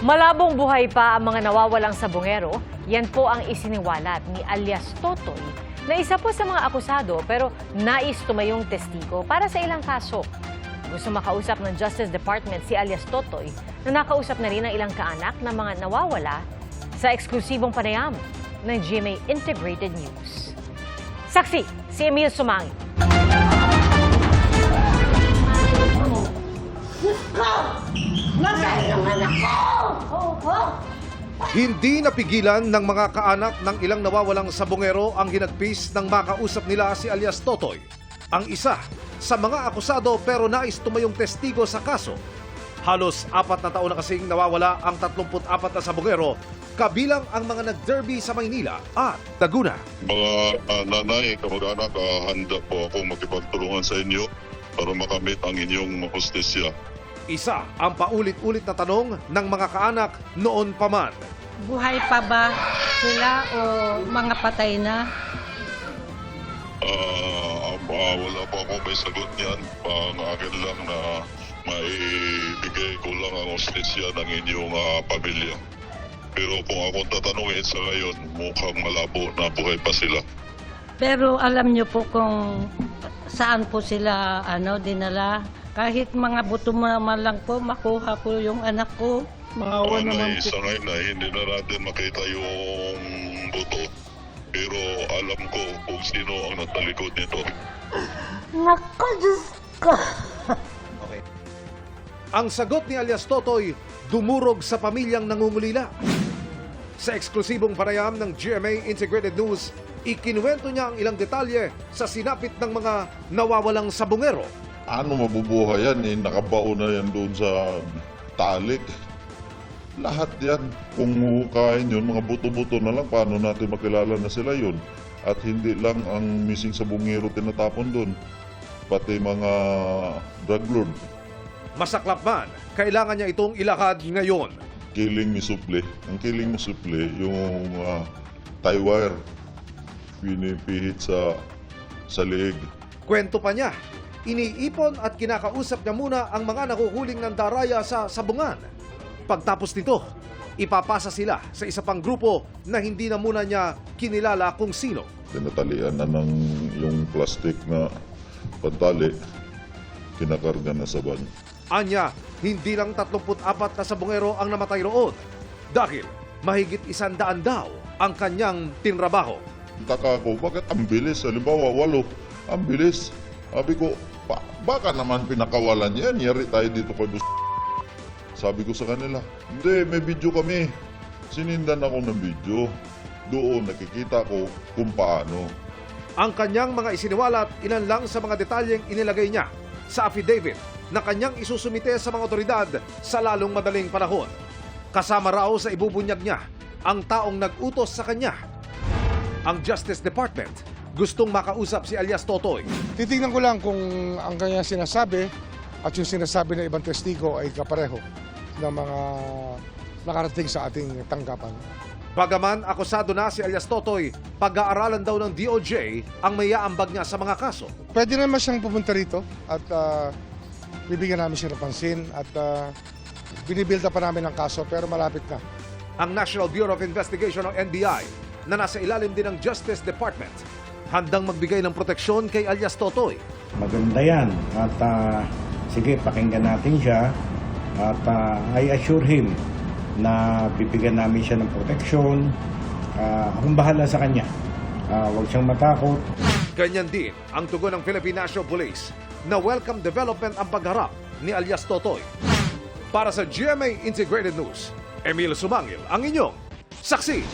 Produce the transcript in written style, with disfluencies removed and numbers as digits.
Malabong buhay pa ang mga nawawalang sabongero. Yan po ang isiniwalat ni alias Totoy na isa po sa mga akusado pero nais tumayong testigo para sa ilang kaso. Gusto makausap ng Justice Department si alias Totoy na nakausap na rin ang ilang kaanak ng mga nawawala sa eksklusibong panayam ng GMA Integrated News. Saksi, si Emil Sumangil. Hindi napigilan ng mga kaanak ng ilang nawawalang sabongero ang hinagpis ng makausap nila si alias Totoy. Ang isa sa mga akusado pero nais tumayong testigo sa kaso. Halos 4 na taon na kasing nawawala ang 34 na sabongero, kabilang ang mga nag-derby sa Maynila at Laguna. Mga nanay, kamag-anak, handa po ako makipagtulungan sa inyo para makamit ang inyong hostesya. Isa ang paulit-ulit na tanong ng mga kaanak noon pa man. Buhay pa ba sila o mga patay na? Wala po ako may sagot niyan. Ang akin lang na maibigay ko lang ang hostesya ng inyong pamilya. Pero kung akong tatanungin sa ngayon, mukhang malabo na buhay pa sila. Pero alam niyo po kung saan po sila dinala? Kahit mga buto naman lang po, makuha po yung anak ko. Maawa naman po. Sa ngayon na hindi na natin makita yung buto. Pero alam ko kung sino ang natalikod nito. Naku, Diyos ko! Ang sagot ni alias Totoy, dumurog sa pamilyang nangungulila. Sa eksklusibong panayam ng GMA Integrated News, ikinuwento niya ang ilang detalye sa sinapit ng mga nawawalang sabongero. Ano mabubuhay yan? Nakabaon na yan doon sa talik. Lahat yan. Kung hukain yun, mga buto-buto na lang, paano natin makilala na sila yun? At hindi lang ang missing sabongero tinatapon doon, pati mga drug lord. Masaklap man, kailangan niya itong ilahad ngayon. Killing ni Suple. Ang killing ni Suple, yung tie wire, pinipihit sa leeg. Kwento pa niya, iniipon at kinakausap niya muna ang mga nakuhuling ng daraya sa sabungan. Pagtapos nito, ipapasa sila sa isa pang grupo na hindi na muna niya kinilala kung sino. Tinatalian na ng yung plastic na pantali, kinakarga na sa van. Anya, hindi lang 34 na sabongero ang namatay roon dahil mahigit 100 daw ang kanyang tinrabaho. Taka ko, bakit ang bilis? Halimbawa, 8, ang bilis. Sabi ko, baka naman pinakawalan yan. Yari tayo dito kay Bus. Sabi ko sa kanila, hindi, may video kami. Sinindan ako ng video. Doon nakikita ko kung paano. Ang kanyang mga isiniwalat, ilan lang sa mga detalyeng inilagay niya sa affidavit na kanyang isusumite sa mga otoridad sa lalong madaling panahon. Kasama raw sa ibubunyag niya ang taong nag-utos sa kanya. Ang Justice Department gustong makausap si alias Totoy. Titingnan ko lang kung ang kanya sinasabi at yung sinasabi ng ibang testigo ay kapareho ng mga nakarating sa ating tanggapan. Bagaman akusado na si alias Totoy, pag-aaralan daw ng DOJ ang may aambag niya sa mga kaso. Pwede naman siyang pumunta rito at bibigyan namin siya ng pansin at binibilda pa namin ang kaso pero malapit na. Ang National Bureau of Investigation o NBI na nasa ilalim din ng Justice Department handang magbigay ng proteksyon kay alias Totoy. Maganda yan at sige, pakinggan natin siya at I assure him na bibigyan namin siya ng proteksyon. Akong bahala sa kanya. Huwag siyang matakot. Ganyan din ang tugon ng Philippine National Police na welcome development ang pagharap ni alias Totoy. Para sa GMA Integrated News, Emil Sumangil ang inyong saksi.